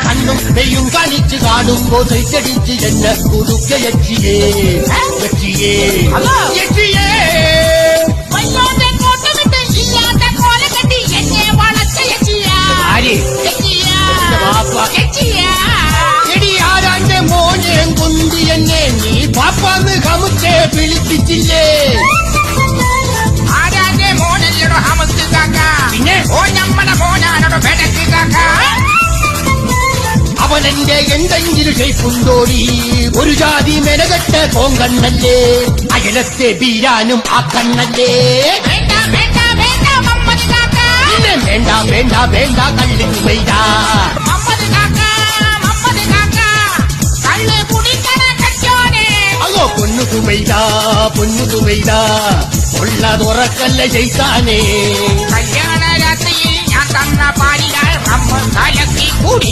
കണ്ണും നെയ്യും കാണിച്ചു കാണുമ്പോ സൈറ്റടിച്ച് എന്നെ കുടുക്ക യക്ഷിയേ യക്ഷിയേ യക്ഷിയേ എടി ആരാന്റെ മോനെ കൊന്തി എന്നെ നീ പാപ്പാന്ന് കമുച്ചേ വിളിപ്പിച്ചില്ലേ ആരാന്റെ മോനല്ലടോ ഹമസ് കാക്ക പിന്നെ ഓ നമ്മടെ മോനാണോ പെടക്ക് കാക്ക അവനെന്റെ എന്തെങ്കിലും ഷേപ്പുണ്ടോടി ഒരു ജാതി മെനകെട്ട കോങ്കണ്ണല്ലേ അയലത്തെ ബീരാനും ആ കണ്ണല്ലേ വേണ്ട വേണ്ട വേണ്ട മമ്മദ് കാക്ക പിന്നെ വേണ്ട വേണ്ട വേണ്ട കള്ളിന് വൈദ മമ്മദ് കാക്ക കള്ള് കുടിക്കണ കച്ചോനെ അതോ പൊന്നു കുമൈത ഉള്ളതുറക്കല്ല ചെയ്താനേ കല്യാണ രാത്രിയിൽ ഞാൻ തന്ന പാലിയാൽ നമ്മൾ കലക്കി കൂടി